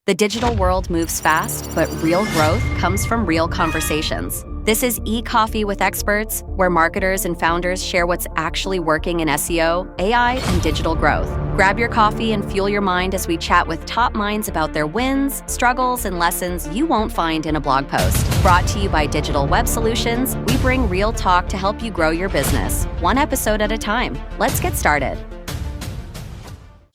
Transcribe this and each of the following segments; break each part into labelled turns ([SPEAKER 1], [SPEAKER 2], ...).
[SPEAKER 1] The digital world moves fast, but real growth comes from real conversations. This is e-Coffee with Experts, where marketers and founders share what's actually working in SEO, AI, and digital growth. Grab your coffee and fuel your mind as we chat with top minds about their wins, struggles, and lessons you won't find in a blog post. Brought to you by Digital Web Solutions, we bring real talk to help you grow your business, one episode at a time. Let's get started.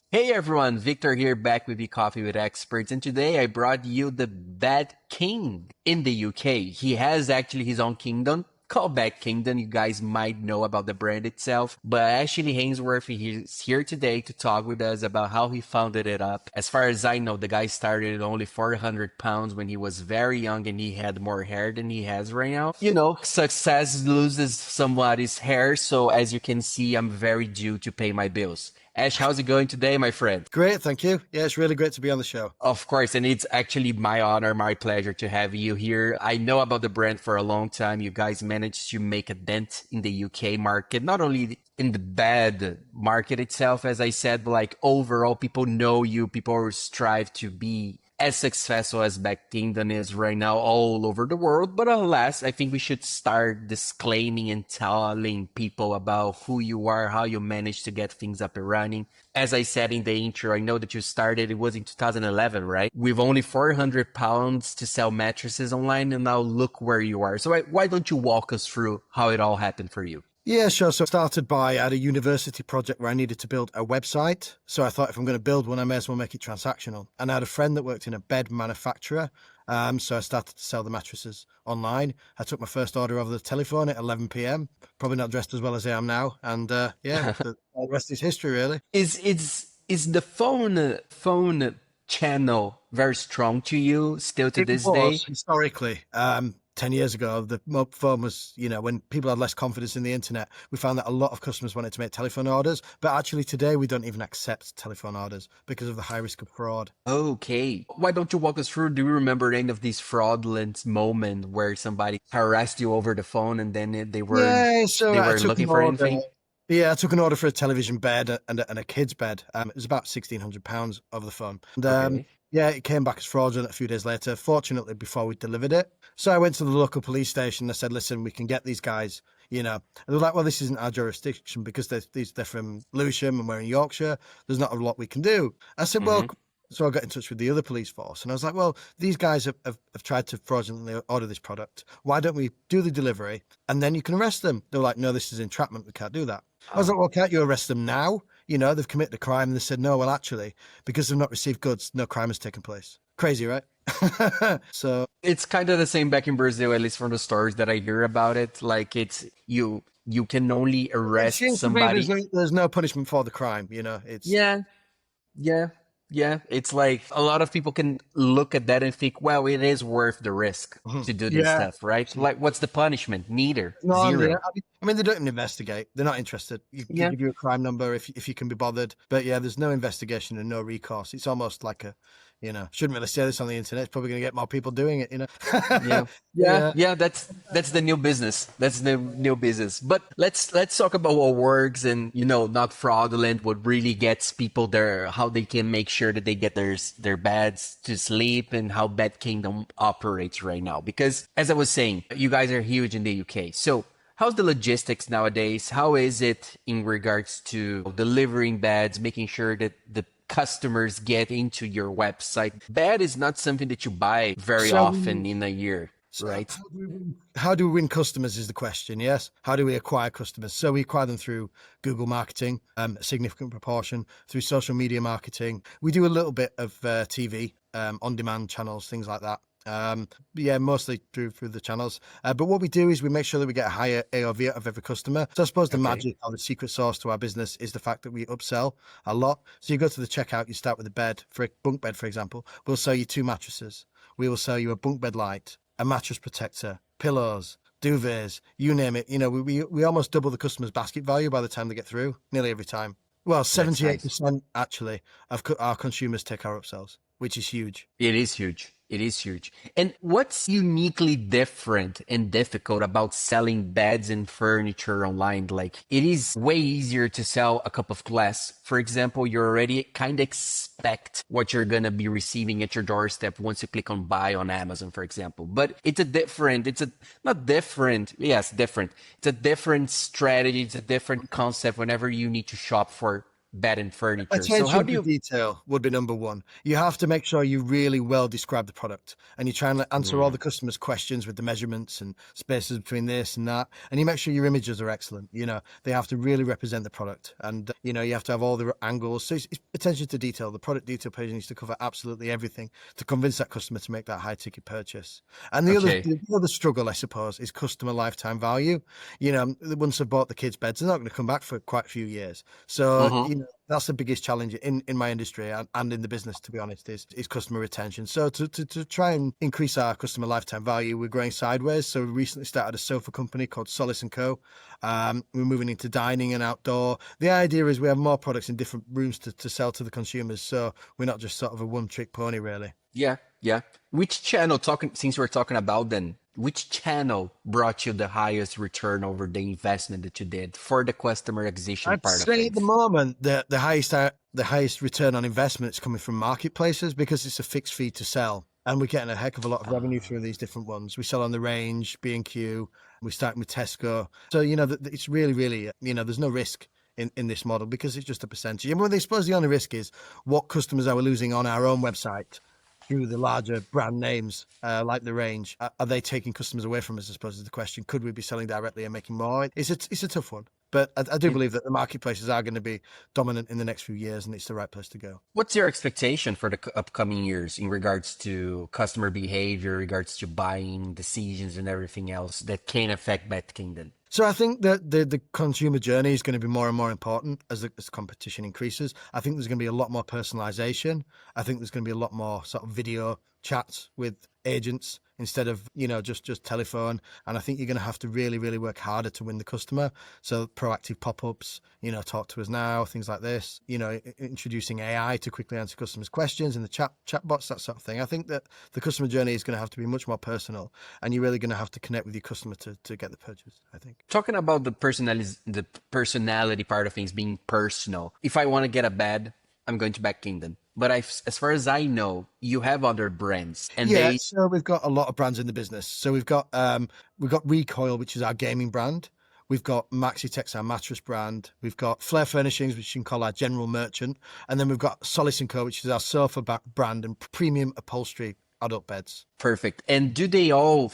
[SPEAKER 2] Hey everyone, Victor here back with Coffee with Experts, and today I brought you the Bad King in the UK. He has actually his own kingdom called Bad Kingdom. You guys might know about the brand itself, but Ashley Hainsworth is here today to talk with us about how he founded it up. As far as I know, the guy started at only 400 pounds when he was very young and he had more hair than he has right now. You know, success loses somebody's hair, so as you can see, I'm very due to pay my bills. Ash, how's it going today, my friend?
[SPEAKER 3] Great, thank you. Yeah, it's really great to be on the show.
[SPEAKER 2] Of course, and it's actually my honor, my pleasure to have you here. I know about the brand for a long time. You guys managed to make a dent in the UK market, not only in the bed market itself, as I said, but like overall, people know you, people strive to be as successful as Bad Kingdom is right now all over the world. But alas, I think we should start disclaiming and telling people about who you are, how you managed to get things up and running. As I said in the intro, I know that you started, it was in 2011, right? With only 400 pounds to sell mattresses online, and now look where you are. So why don't you walk us through how it all happened for you?
[SPEAKER 3] Yeah, sure. So I started by at a university project where I needed to build a website. So I thought if I'm going to build one, I may as well make it transactional. And I had a friend that worked in a bed manufacturer. So I started to sell the mattresses online. I took my first order over the telephone at 11 p.m. Probably not dressed as well as I am now. And yeah, the rest is history, really.
[SPEAKER 2] Is the phone channel very strong to you still to this day?
[SPEAKER 3] Historically, 10 years ago, the mobile phone was, when people had less confidence in the internet, we found that a lot of customers wanted to make telephone orders. But actually today, we don't even accept telephone orders because of the high risk of fraud.
[SPEAKER 2] Okay. Why don't you walk us through? Do you remember any of these fraudulent moment where somebody harassed you over the phone and then they were looking for anything?
[SPEAKER 3] Yeah, I took an order for a television bed and a kid's bed. It was about £1,600 over the phone. And
[SPEAKER 2] Okay.
[SPEAKER 3] yeah, it came back as fraudulent a few days later, fortunately, before we delivered it. So I went to the local police station and I said, listen, we can get these guys, And they're like, well, this isn't our jurisdiction because they're from Lewisham and we're in Yorkshire. There's not a lot we can do. I said, well, so I got in touch with the other police force and I was like, well, these guys have tried to fraudulently order this product. Why don't we do the delivery and then you can arrest them? They were like, no, this is entrapment. We can't do that. I was like, well, can't you arrest them now? They've committed a crime. And they said, no, well, actually, because they've not received goods, no crime has taken place. Crazy, right? So
[SPEAKER 2] it's kind of the same back in Brazil, at least from the stories that I hear about it. Like it's you can only arrest somebody.
[SPEAKER 3] There's no punishment for the crime, It's
[SPEAKER 2] Yeah. It's like a lot of people can look at that and think, well, it is worth the risk to do this stuff, right? Like, what's the punishment? Neither. Zero.
[SPEAKER 3] I mean, they don't even investigate. They're not interested. You give you a crime number if you can be bothered. But yeah, there's no investigation and no recourse. It's almost like shouldn't really say this on the internet. It's probably going to get more people doing it,
[SPEAKER 2] Yeah. That's the new business. That's the new business. But let's talk about what works and not fraudulent. What really gets people there, how they can make sure that they get their beds to sleep, and how Bad Kingdom operates right now. Because as I was saying, you guys are huge in the UK. So how's the logistics nowadays? How is it in regards to delivering beds, making sure that the customers get into your website? Bed is not something that you buy very often in a year, right?
[SPEAKER 3] How do we win customers is the question, yes? How do we acquire customers? So we acquire them through Google marketing, a significant proportion, through social media marketing. We do a little bit of TV, on-demand channels, things like that. Mostly through the channels. But what we do is we make sure that we get a higher AOV of every customer. So I suppose the magic or the secret sauce to our business is the fact that we upsell a lot. So you go to the checkout, you start with a bed, for a bunk bed, for example. We'll sell you 2 mattresses. We will sell you a bunk bed light, a mattress protector, pillows, duvets, you name it. We almost double the customer's basket value by the time they get through, nearly every time. Well, 78% actually of our consumers take our upsells, which is huge.
[SPEAKER 2] It is huge. It is huge. And what's uniquely different and difficult about selling beds and furniture online? Like, it is way easier to sell a cup of glass. For example, you already kind of expect what you're going to be receiving at your doorstep once you click on buy on Amazon, for example. But not different. Yes, different. It's a different strategy. It's a different concept whenever you need to shop for bed and furniture. So how
[SPEAKER 3] Attention
[SPEAKER 2] do
[SPEAKER 3] to
[SPEAKER 2] you...
[SPEAKER 3] detail would be number one. You have to make sure you really well describe the product and you try and answer all the customers' questions with the measurements and spaces between this and that. And you make sure your images are excellent. They have to really represent the product and, you have to have all the angles. So it's attention to detail. The product detail page needs to cover absolutely everything to convince that customer to make that high ticket purchase. And the other struggle, I suppose, is customer lifetime value. Once they've bought the kids' beds, they're not going to come back for quite a few years. So, that's the biggest challenge in my industry and in the business, to be honest, is customer retention. So to try and increase our customer lifetime value, we're growing sideways. So we recently started a sofa company called Solace & Co. We're moving into dining and outdoor. The idea is we have more products in different rooms to sell to the consumers. So we're not just sort of a one-trick pony, really.
[SPEAKER 2] Yeah, yeah. Which channel, since we're talking about then, which channel brought you the highest return over the investment that you did for the customer acquisition
[SPEAKER 3] I'd
[SPEAKER 2] part of
[SPEAKER 3] say at the
[SPEAKER 2] things?
[SPEAKER 3] moment the highest return on investment is coming from marketplaces because it's a fixed fee to sell. And we're getting a heck of a lot of revenue through these different ones. We sell on the Range, B&Q, we're starting with Tesco. So, it's really, really, there's no risk in this model because it's just a percentage. And I suppose the only risk is what customers are we losing on our own website through the larger brand names like the Range. Are they taking customers away from us, I suppose is the question. Could we be selling directly and making more? It's a tough one. But I do believe that the marketplaces are going to be dominant in the next few years and it's the right place to go.
[SPEAKER 2] What's your expectation for the upcoming years in regards to customer behavior, regards to buying decisions and everything else that can affect Bad Kingdom?
[SPEAKER 3] So I think that the consumer journey is going to be more and more important as competition increases. I think there's going to be a lot more personalization. I think there's going to be a lot more sort of video chats with agents instead of, just telephone. And I think you're going to have to really, really work harder to win the customer. So proactive pop-ups, talk to us now, things like this, introducing AI to quickly answer customers' questions in the chatbots, that sort of thing. I think that the customer journey is going to have to be much more personal and you're really going to have to connect with your customer to get the purchase, I think.
[SPEAKER 2] Talking about the personality part of things being personal. If I want to get a bed, I'm going to Bad Kingdom. But as far as I know, you have other brands, and
[SPEAKER 3] so we've got a lot of brands in the business. So we've got Recoil, which is our gaming brand. We've got Maxitex, our mattress brand. We've got Flair Furnishings, which you can call our general merchant, and then we've got Solace & Co, which is our sofa brand and premium upholstery adult beds.
[SPEAKER 2] Perfect. And do they all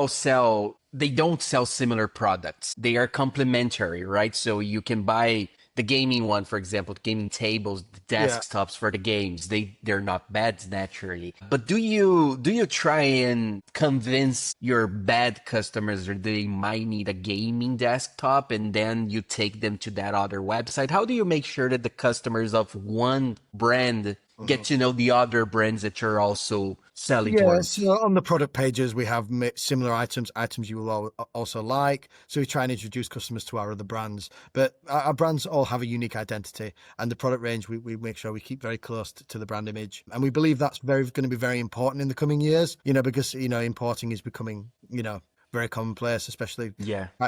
[SPEAKER 2] sell? They don't sell similar products. They are complementary, right? So you can buy the gaming one, for example, the gaming tables, the desktops for the games. They're not beds naturally. But do you try and convince your bad customers that they might need a gaming desktop and then you take them to that other website? How do you make sure that the customers of one brand get to know the other brands that you're also selling towards?
[SPEAKER 3] So on the product pages, we have similar items you will also like. So we try and introduce customers to our other brands. But our brands all have a unique identity. And the product range, we make sure we keep very close to the brand image. And we believe that's going to be very important in the coming years, because, importing is becoming, very commonplace, especially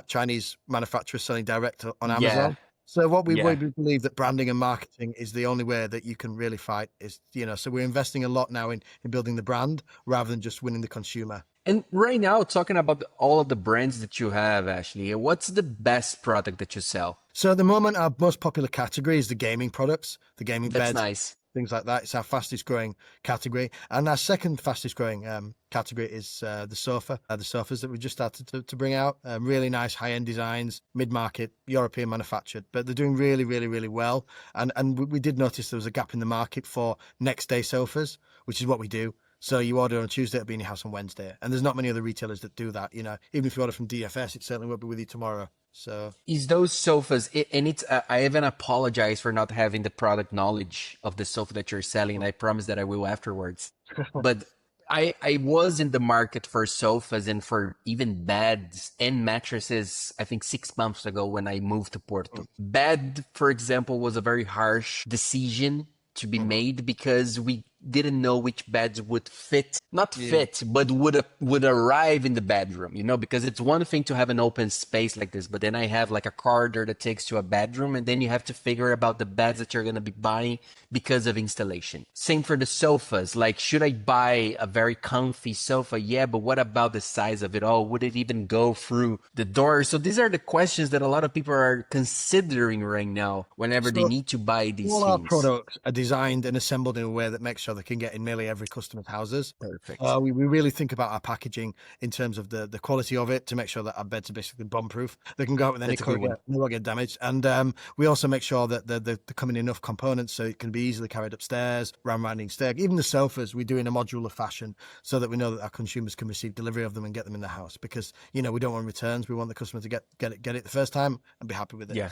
[SPEAKER 3] Chinese manufacturers selling direct on Amazon. So what we believe that branding and marketing is the only way that you can really fight is, so we're investing a lot now in building the brand rather than just winning the consumer.
[SPEAKER 2] And right now, talking about all of the brands that you have, Ashley, what's the best product that you sell?
[SPEAKER 3] So at the moment, our most popular category is the gaming products, the gaming beds.
[SPEAKER 2] That's nice.
[SPEAKER 3] Things like that. It's our fastest growing category. And our second fastest growing category is the sofas that we just started to bring out. Really nice high-end designs, mid-market, European manufactured, but they're doing really, really, really well. And we did notice there was a gap in the market for next day sofas, which is what we do. So you order on Tuesday, it'll be in your house on Wednesday. And there's not many other retailers that do that. Even if you order from DFS, it certainly won't be with you tomorrow. So
[SPEAKER 2] is those sofas, and it's I even apologize for not having the product knowledge of the sofa that you're selling, and I promise that I will afterwards. But I was in the market for sofas and for even beds and mattresses, I think 6 months ago when I moved to Porto. Bed, for example, was a very harsh decision to be made because we didn't know which beds would fit, not fit, but would arrive in the bedroom, you know, because it's one thing to have an open space like this, but then I have like a corridor that takes to a bedroom, and then you have to figure about the beds that you're going to be buying because of installation. Same for the sofas. Like, should I buy a very comfy sofa? Yeah, but what about the size of it? Oh, would it even go through the door? So these are the questions that a lot of people are considering right now whenever they need to buy these
[SPEAKER 3] all our
[SPEAKER 2] things.
[SPEAKER 3] products are designed and assembled in a way that makes sure they can get in nearly every customer's houses.
[SPEAKER 2] Perfect.
[SPEAKER 3] We really think about our packaging in terms of the quality of it to make sure that our beds are basically bomb-proof. They can go out with any color, they won't get damaged. And we also make sure that they're coming in enough components so it can be easily carried upstairs, round winding stair. Even the sofas, we do in a modular fashion so that we know that our consumers can receive delivery of them and get them in the house. Because, you know, we don't want returns. We want the customer to get it the first time and be happy with it.
[SPEAKER 2] Yeah.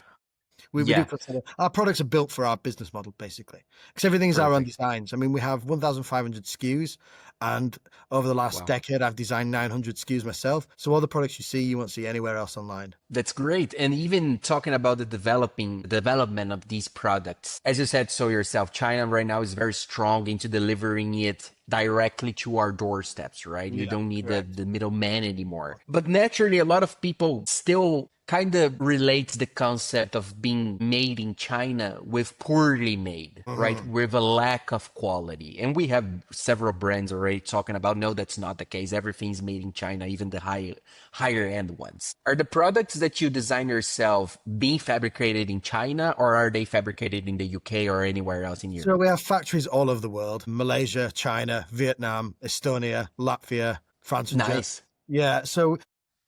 [SPEAKER 3] We do consider our products are built for our business model, basically, because everything is our own designs. I mean, we have 1,500 SKUs, and over the last decade, I've designed 900 SKUs myself. So all the products you see, you won't see anywhere else online.
[SPEAKER 2] That's great. And even talking about the development of these products, as you said so yourself, China right now is very strong into delivering it directly to our doorsteps, right? You don't need the middleman anymore. But naturally, a lot of people still kind of relates the concept of being made in China with poorly made, right? With a lack of quality. And we have several brands already talking about, no, that's not the case. Everything's made in China, even the higher end ones. Are the products that you design yourself being fabricated in China, or are they fabricated in the UK or anywhere else in Europe?
[SPEAKER 3] So we have factories all over the world: Malaysia, China, Vietnam, Estonia, Latvia, France, and Germany. Yeah, so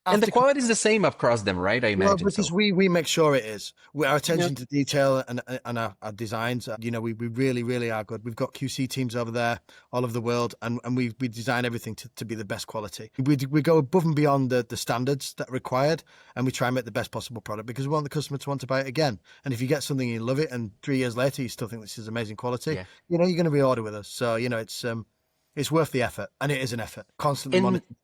[SPEAKER 2] and the quality is the same across them, right? I imagine.
[SPEAKER 3] Well, because we make sure it is. Our attention to detail and our designs, you know, we really, really are good. We've got QC teams over there all over the world, and we design everything to be the best quality. We go above and beyond the standards that are required, and we try and make the best possible product because we want the customer to want to buy it again. And if you get something and you love it, and 3 years later you still think this is amazing quality, you know, you're going to reorder with us. So, you know, it's worth the effort, and it is an effort. Constantly monitoring.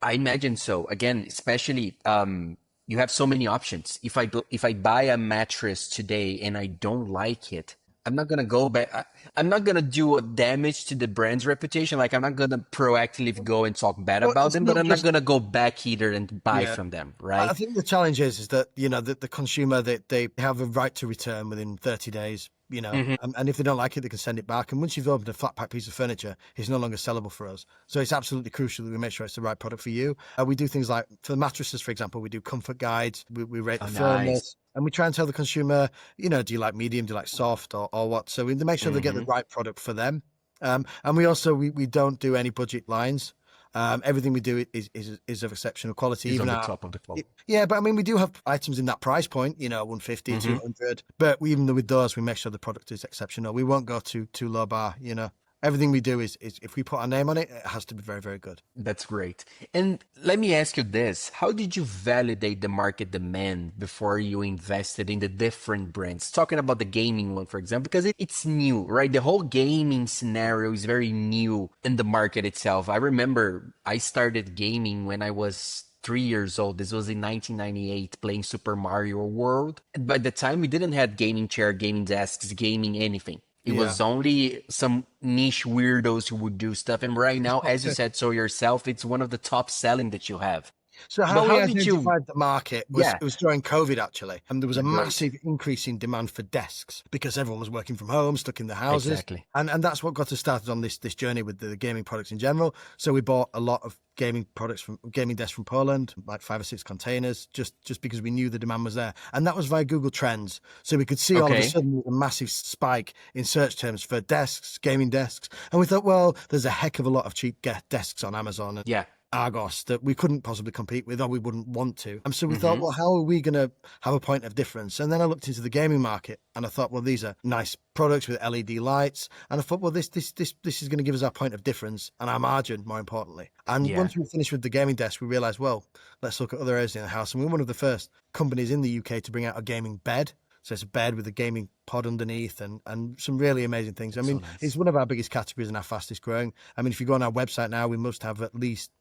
[SPEAKER 2] I imagine so. Again, especially you have so many options. If I buy a mattress today and I don't like it, I'm not gonna go back. I'm not gonna do a damage to the brand's reputation. Like, I'm not gonna proactively go and talk bad about them, but I'm not gonna go back either and buy from them, right?
[SPEAKER 3] I think the challenge is that, you know, the consumer, they have a right to return within 30 days. You know, and if they don't like it, they can send it back. And once you've opened a flat pack piece of furniture, it's no longer sellable for us. So it's absolutely crucial that we make sure it's the right product for you. We do things like, for the mattresses, for example, we do comfort guides. We rate the firmness. And we try and tell the consumer, you know, do you like medium, do you like soft, or what? So we make sure they get the right product for them. And we also, we don't do any budget lines. Everything we do is of exceptional quality.
[SPEAKER 2] Even on the top of the quality.
[SPEAKER 3] Yeah, but I mean, we do have items in that price point, you know, 150, 200. But even with those, we make sure the product is exceptional. We won't go too low bar, you know. Everything we do is if we put our name on it, it has to be very, very good.
[SPEAKER 2] That's great. And let me ask you this. How did you validate the market demand before you invested in the different brands? Talking about the gaming one, for example, because it's new, right? The whole gaming scenario is very new in the market itself. I remember I started gaming when I was 3 years old. This was in 1998, playing Super Mario World. And by the time we didn't have gaming chair, gaming desks, gaming anything. It was only some niche weirdos who would do stuff. And right now, as you said so yourself, it's one of the top selling that you have.
[SPEAKER 3] So how we identified the market was, it was during COVID, actually. And there was a massive increase in demand for desks because everyone was working from home, stuck in their houses. Exactly. And that's what got us started on this journey with the gaming products in general. So we bought a lot of gaming desks from Poland, like 5 or 6 containers, just because we knew the demand was there. And that was via Google Trends. So we could see all of a sudden a massive spike in search terms for desks, gaming desks. And we thought, well, there's a heck of a lot of cheap desks on Amazon. And Argos that we couldn't possibly compete with, or we wouldn't want to. And so we thought, well, how are we going to have a point of difference? And then I looked into the gaming market and I thought, well, these are nice products with LED lights. And I thought, well, this is going to give us our point of difference and our margin, more importantly. And once we finished with the gaming desk, we realized, well, let's look at other areas in the house. And we're one of the first companies in the UK to bring out a gaming bed. So it's a bed with a gaming pod underneath and some really amazing things. I mean, it's one of our biggest categories and our fastest growing. I mean, if you go on our website now, we must have at least,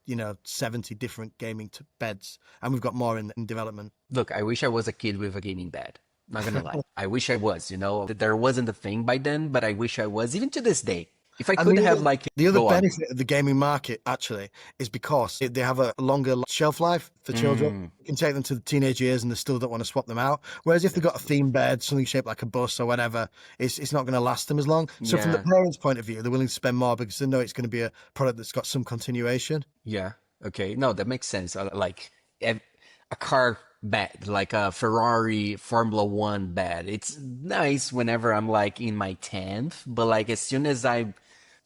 [SPEAKER 3] 70 different gaming beds. And we've got more in development.
[SPEAKER 2] Look, I wish I was a kid with a gaming bed. Not going to lie. I wish I was, that there wasn't a thing by then, but I wish I was, even to this day. If I
[SPEAKER 3] And
[SPEAKER 2] could have like,
[SPEAKER 3] the other
[SPEAKER 2] go on.
[SPEAKER 3] benefit of the gaming market actually is because they have a longer shelf life for children. You can take them to the teenage years and they still don't want to swap them out. Whereas if they've got a theme bed, something shaped like a bus or whatever, it's not going to last them as long. So from the
[SPEAKER 2] Yeah.
[SPEAKER 3] parents' point of view, they're willing to spend more because they know it's going to be a product that's got some continuation.
[SPEAKER 2] Yeah. Okay. No, that makes sense. Like a car bed, like a Ferrari Formula One bed. It's nice whenever I'm like in my 10th, but like as soon as I'm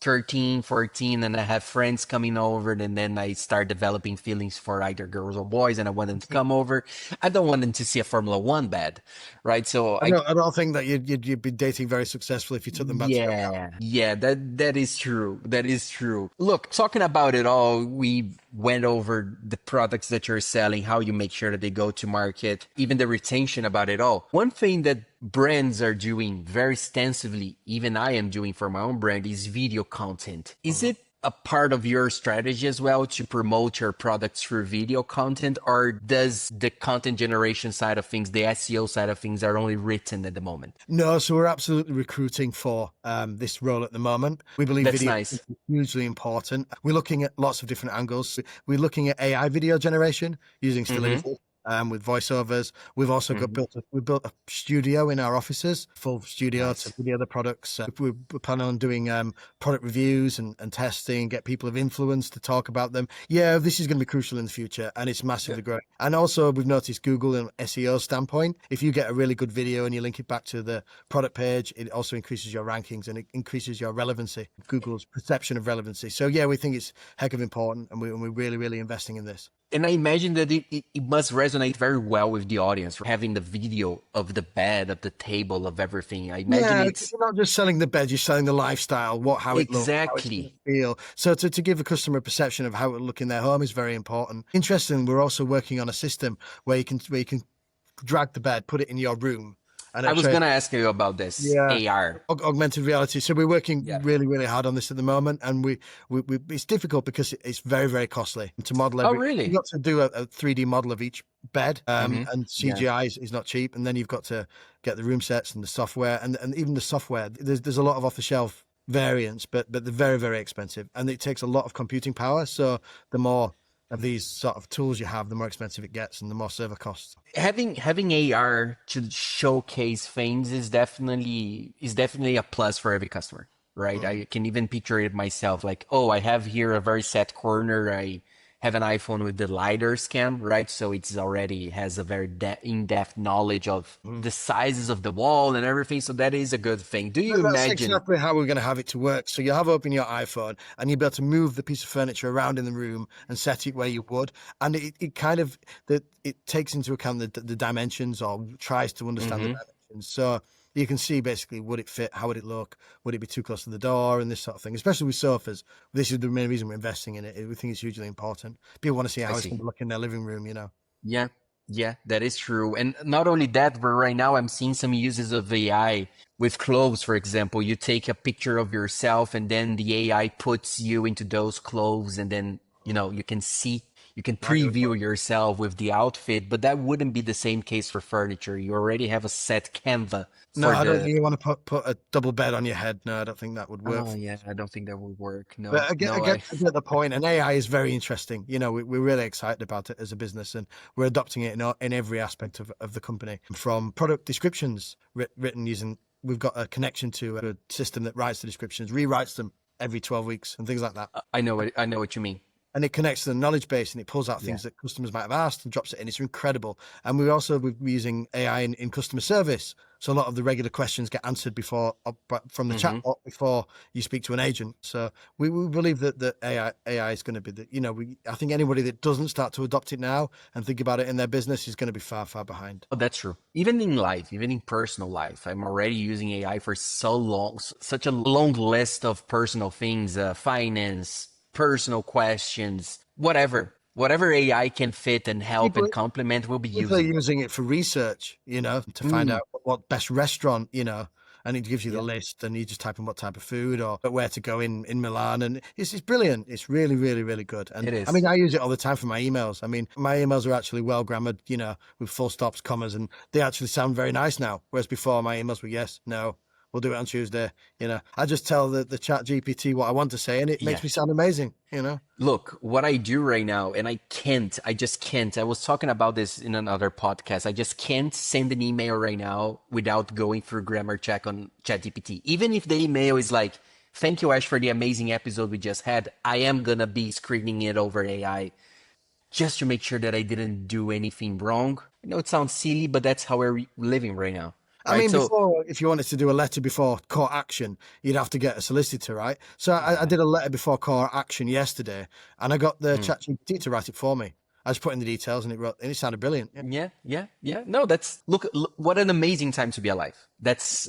[SPEAKER 2] 13, 14, and I have friends coming over, and then I start developing feelings for either girls or boys, and I want them to come over. I don't want them to see a Formula One bed, right? So
[SPEAKER 3] I don't think that you'd be dating very successfully if you took them back to your house.
[SPEAKER 2] yeah, that is true. That is true. Look, talking about it all, we went over the products that you're selling, how you make sure that they go to market, even the retention about it all. One thing that brands are doing very extensively, even I am doing for my own brand, is video content. Is it a part of your strategy as well to promote your products through video content, or does the content generation side of things, the SEO side of things, are only written at the moment?
[SPEAKER 3] No, so we're absolutely recruiting for this role at the moment. We believe
[SPEAKER 2] That's
[SPEAKER 3] video
[SPEAKER 2] nice.
[SPEAKER 3] is hugely important. We're looking at lots of different angles. We're looking at AI video generation using still images. With voiceovers, we've also we built a studio in our offices, full studio
[SPEAKER 2] Nice.
[SPEAKER 3] to video the products. We're planning on doing product reviews and testing, get people of influence to talk about them. Yeah, this is going to be crucial in the future, and it's massively growing. And also, we've noticed Google and SEO standpoint, if you get a really good video and you link it back to the product page, it also increases your rankings and it increases your relevancy, Google's perception of relevancy. So yeah, we think it's heck of important, and we're really, really investing in this.
[SPEAKER 2] And I imagine that it must resonate very well with the audience, having the video of the bed, of the table, of everything. I imagine it's
[SPEAKER 3] you're not just selling the bed, you're selling the lifestyle, how it looks, how it's going
[SPEAKER 2] exactly.
[SPEAKER 3] to feel. So to give a customer a perception of how it will look in their home is very important. Interesting, we're also working on a system where you can drag the bed, put it in your room. And
[SPEAKER 2] I was going to ask you about this AR.
[SPEAKER 3] Augmented reality. So we're working
[SPEAKER 2] Yeah.
[SPEAKER 3] really, really hard on this at the moment, and we it's difficult because it's very, very costly to model.
[SPEAKER 2] Oh, really?
[SPEAKER 3] You've got to do a 3D model of each bed, and
[SPEAKER 2] Yeah.
[SPEAKER 3] CGI is not cheap. And then you've got to get the room sets and the software, and even the software. There's a lot of off the shelf variants, but they're very, very expensive, and it takes a lot of computing power. So the more of these sort of tools you have, the more expensive it gets, and the more server costs.
[SPEAKER 2] Having AR to showcase things is definitely a plus for every customer, right? I can even picture it myself, like, oh, I have here a very set corner. I have an iPhone with the LiDAR scan, right? So it's already has a very in-depth knowledge of the sizes of the wall and everything. So that is a good thing. Do you
[SPEAKER 3] That's
[SPEAKER 2] imagine?
[SPEAKER 3] exactly how we're going to have it to work. So you have open your iPhone and you'll be able to move the piece of furniture around in the room and set it where you would. And it kind of, it takes into account the dimensions, or tries to understand the dimensions. So you can see basically, would it fit? How would it look? Would it be too close to the door and this sort of thing, especially with sofas. This is the main reason we're investing in it. We think it's hugely important. People want to see how it's going to look in their living room,
[SPEAKER 2] Yeah, yeah, that is true. And not only that, but right now I'm seeing some uses of AI with clothes, for example. You take a picture of yourself and then the AI puts you into those clothes, and then, you can see, you can preview yourself with the outfit, but that wouldn't be the same case for furniture. You already have a set Canva.
[SPEAKER 3] No, I don't think you want to put a double bed on your head. No, I don't think that would work.
[SPEAKER 2] Oh, yeah, I don't think that would work. No,
[SPEAKER 3] But I
[SPEAKER 2] no,
[SPEAKER 3] get the point. And AI is very interesting. We're really excited about it as a business, and we're adopting it in every aspect of the company. From product descriptions written using, we've got a connection to a system that writes the descriptions, rewrites them every 12 weeks and things like that.
[SPEAKER 2] I know what you mean.
[SPEAKER 3] And it connects to the knowledge base, and it pulls out things that customers might have asked and drops it in. It's incredible. And we're using AI in customer service. So a lot of the regular questions get answered from the chatbot before you speak to an agent. So we believe that AI is going to be I think anybody that doesn't start to adopt it now and think about it in their business is going to be far, far behind.
[SPEAKER 2] Oh, that's true. Even in life, even in personal life, I'm already using AI for such a long list of personal things, finance, personal questions, whatever AI can fit and help and complement, will be
[SPEAKER 3] People are
[SPEAKER 2] using.
[SPEAKER 3] using it for research, to find out what best restaurant, and it gives you the list, and you just type in what type of food or where to go in Milan, and it's brilliant. It's really, really, really good. And
[SPEAKER 2] It is.
[SPEAKER 3] I mean, I use it all the time for my emails. I mean, my emails are actually well grammared, with full stops, commas, and they actually sound very nice now. Whereas before, my emails were yes, no, we'll do it on Tuesday. I just tell the chat GPT what I want to say, and it makes me sound amazing.
[SPEAKER 2] Look, what I do right now, and I just can't. I was talking about this in another podcast. I just can't send an email right now without going through grammar check on ChatGPT. Even if the email is like, thank you, Ash, for the amazing episode we just had. I am going to be screening it over AI just to make sure that I didn't do anything wrong. I know it sounds silly, but that's how we're living right now.
[SPEAKER 3] I mean, before, if you wanted to do a letter before court action, you'd have to get a solicitor, right? So I did a letter before court action yesterday, and I got the ChatGPT to write it for me. I just put in the details, and it sounded brilliant.
[SPEAKER 2] Yeah. No, look, what an amazing time to be alive. That's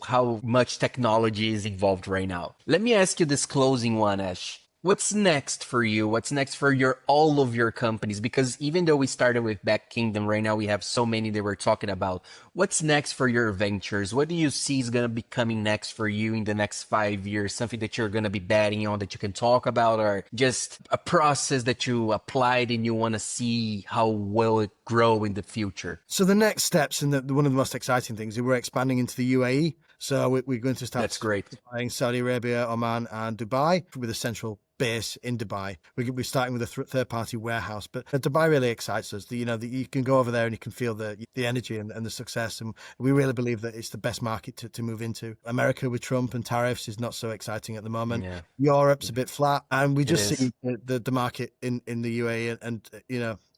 [SPEAKER 2] how much technology is involved right now. Let me ask you this closing one, Ash. What's next for you? What's next for all of your companies? Because even though we started with Back Kingdom, right now we have so many that we're talking about. What's next for your ventures? What do you see is going to be coming next for you in the next 5 years? Something that you're going to be betting on that you can talk about, or just a process that you applied and you want to see how will it grow in the future?
[SPEAKER 3] So the next steps, and one of the most exciting things is we're expanding into the UAE. So we're going to start.
[SPEAKER 2] That's great.
[SPEAKER 3] Buying Saudi Arabia, Oman, and Dubai with a central base in Dubai. We're starting with a third-party warehouse, but Dubai really excites us. You can go over there and you can feel the energy and the success, and we really believe that it's the best market to move into. America with Trump and tariffs is not so exciting at the moment. Yeah. Europe's a bit flat, and we just see the market in the UAE and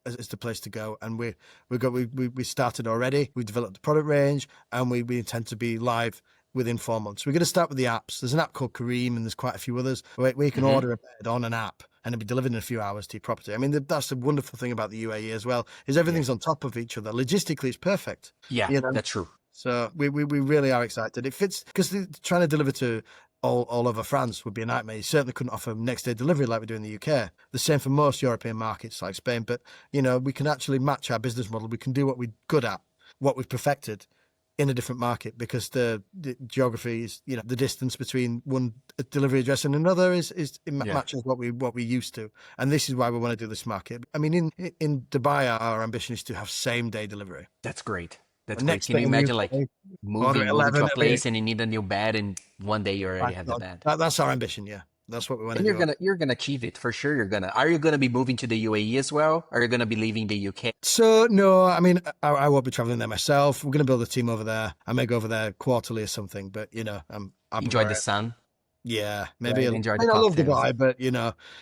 [SPEAKER 3] as the place to go. And we started already. We developed the product range, and we intend to be live within 4 months. We're going to start with the apps. There's an app called Kareem, and there's quite a few others where you can order a bed on an app and it'll be delivered in a few hours to your property. I mean, that's the wonderful thing about the UAE as well, is everything's on top of each other. Logistically, it's perfect.
[SPEAKER 2] Yeah, that's true.
[SPEAKER 3] So we really are excited. It fits, because trying to deliver to all over France would be a nightmare. You certainly couldn't offer next day delivery like we do in the UK. The same for most European markets like Spain. But, we can actually match our business model. We can do what we're good at, what we've perfected in a different market, because the geography is, the distance between one delivery address and another matches what we used to. And this is why we want to do this market. I mean, in Dubai, our ambition is to have same day delivery.
[SPEAKER 2] That's great. That's great. Can you imagine moving to a place and you need a new bed, and one day you already have the bed?
[SPEAKER 3] That's our ambition. Yeah. That's what we want to do.
[SPEAKER 2] And you're gonna achieve it for sure. Are you gonna be moving to the UAE as well? Or are you gonna be leaving the UK?
[SPEAKER 3] So no, I mean, I won't be traveling there myself. We're gonna build a team over there. I may go over there quarterly or something. But I'm
[SPEAKER 2] enjoy the sun.
[SPEAKER 3] Yeah, maybe
[SPEAKER 2] enjoy the.
[SPEAKER 3] I love Dubai, but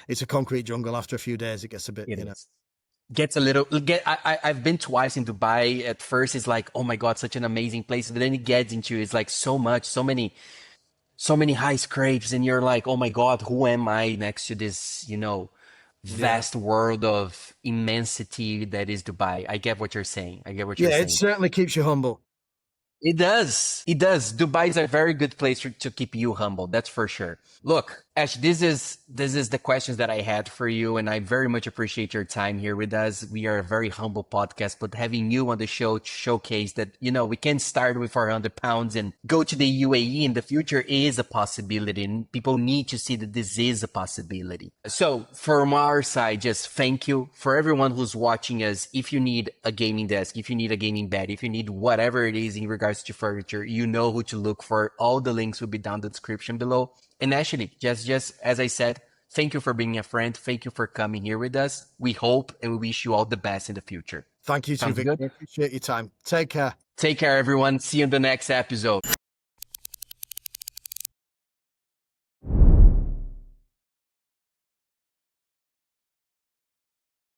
[SPEAKER 3] it's a concrete jungle. After a few days, it gets a bit.
[SPEAKER 2] Gets a little. I've been twice in Dubai. At first, it's like, oh my god, such an amazing place. But then it gets into, it's like so many high scrapes, and you're like, oh my god, who am I next to this, vast world of immensity that is Dubai? I get what you're saying.
[SPEAKER 3] Yeah, it certainly keeps you humble.
[SPEAKER 2] It does. Dubai is a very good place to keep you humble. That's for sure. Look, Ash, this is the questions that I had for you, and I very much appreciate your time here with us. We are a very humble podcast, but having you on the show to showcase that, we can start with 400 pounds and go to the UAE in the future is a possibility, and people need to see that this is a possibility. So from our side, just thank you for everyone who's watching us. If you need a gaming desk, if you need a gaming bed, if you need whatever it is in regards to furniture, you know who to look for. All the links will be down in the description below. And Ashley, just as I said, thank you for being a friend. Thank you for coming here with us. We hope and we wish you all the best in the future.
[SPEAKER 3] Thank you too, Victor. Appreciate your time. Take care.
[SPEAKER 2] Take care, everyone. See you in the next episode.